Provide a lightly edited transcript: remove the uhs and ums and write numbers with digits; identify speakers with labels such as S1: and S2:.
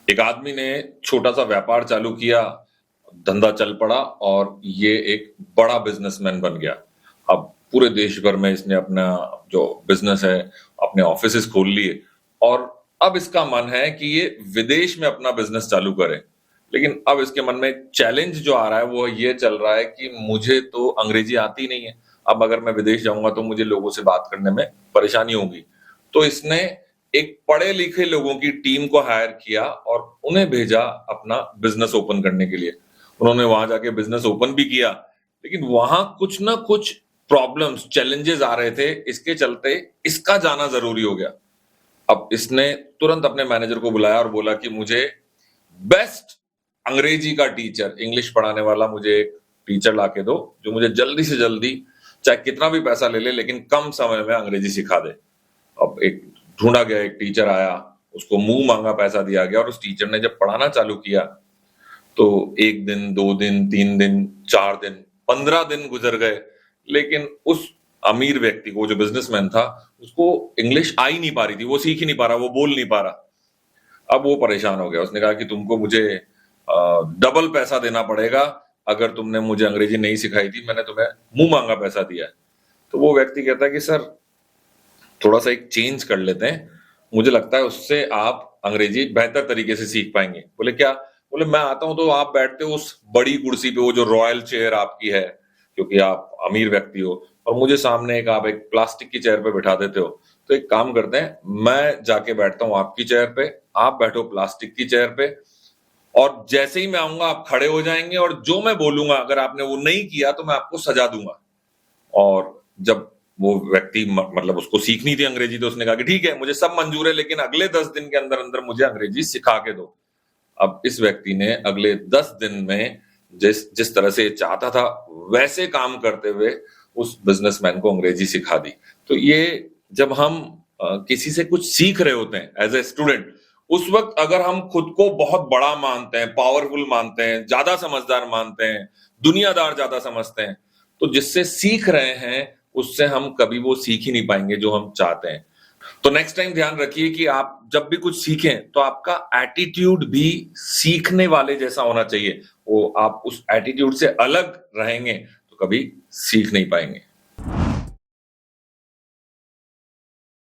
S1: एक आदमी ने छोटा सा व्यापार चालू किया, धंधा चल पड़ा और ये एक बड़ा बिजनेसमैन बन गया। अब पूरे देश भर में इसने अपना जो बिजनेस है, अपने ऑफिसेस खोल लिए और अब इसका मन है कि ये विदेश में अपना बिजनेस चालू करे। लेकिन अब इसके मन में चैलेंज जो आ रहा है वो ये चल रहा है कि मुझे तो अंग्रेजी आती नहीं है। अब अगर मैं विदेश जाऊंगा तो मुझे लोगों से बात करने में परेशानी होगी। तो इसने एक पढ़े लिखे लोगों की टीम को हायर किया और उन्हें भेजा अपना बिजनेस ओपन करने के लिए। उन्होंने वहां जाके बिजनेस ओपन भी किया, लेकिन वहां कुछ ना कुछ प्रॉब्लम्स, चैलेंजेस आ रहे थे। इसके चलते इसका जाना जरूरी हो गया। अब इसने तुरंत अपने मैनेजर को बुलाया और बोला कि मुझे बेस्ट अंग्रेजी का टीचर, इंग्लिश पढ़ाने वाला मुझे एक टीचर लाके दो जो मुझे जल्दी से जल्दी, चाहे कितना भी पैसा ले ले लेकिन कम समय में अंग्रेजी सिखा दे। अब एक ढूंढा गया, एक टीचर आया, उसको मुंह मांगा पैसा दिया गया और उस टीचर ने जब पढ़ाना चालू किया तो 1 दिन, 2 दिन, 3 दिन, 4 दिन, 15 दिन गुजर गए, लेकिन उस अमीर व्यक्ति को, जो बिजनेसमैन था, उसको इंग्लिश आ ही नहीं पा रही थी, वो सीख ही नहीं पा रहा, वो बोल नहीं पा रहा। अब वो परेशान हो गया, उसने कहा कि तुमको मुझे डबल पैसा देना पड़ेगा अगर तुमने मुझे अंग्रेजी नहीं सिखाई थी, मैंने तुम्हें मुंह मांगा पैसा दिया है। तो वो व्यक्ति कहता है कि सर, थोड़ा सा एक चेंज कर लेते हैं, मुझे लगता है उससे आप अंग्रेजी बेहतर तरीके से सीख पाएंगे। बोले क्या? बोले मैं आता हूं तो आप बैठते हो उस बड़ी कुर्सी पे, वो जो रॉयल चेयर आपकी है, क्योंकि आप अमीर व्यक्ति हो, और मुझे सामने आप एक प्लास्टिक की चेयर पे बिठा देते हो। तो एक काम करते हैं, मैं जाके बैठता हूँ आपकी चेयर पे, आप बैठो प्लास्टिक की चेयर पे, और जैसे ही मैं आऊंगा आप खड़े हो जाएंगे और जो मैं बोलूंगा अगर आपने वो नहीं किया तो मैं आपको सजा दूंगा। और जब वो व्यक्ति मतलब उसको सीखनी थी अंग्रेजी, तो उसने कहा कि ठीक है, मुझे सब मंजूर है, लेकिन अगले 10 दिन के अंदर अंदर मुझे अंग्रेजी सिखा के दो। अब इस व्यक्ति ने अगले 10 दिन में जिस जिस तरह से चाहता था वैसे काम करते हुए उस बिजनेसमैन को अंग्रेजी सिखा दी। तो ये, जब हम किसी से कुछ सीख रहे होते हैं एज ए स्टूडेंट, उस वक्त अगर हम खुद को बहुत बड़ा मानते हैं, पावरफुल मानते हैं, ज्यादा समझदार मानते हैं, दुनियादार ज्यादा समझते हैं, तो जिससे सीख रहे हैं उससे हम कभी वो सीख ही नहीं पाएंगे जो हम चाहते हैं। तो नेक्स्ट टाइम ध्यान रखिए कि आप जब भी कुछ सीखें तो आपका एटीट्यूड भी सीखने वाले जैसा होना चाहिए। वो आप उस एटीट्यूड से अलग रहेंगे तो कभी सीख नहीं पाएंगे।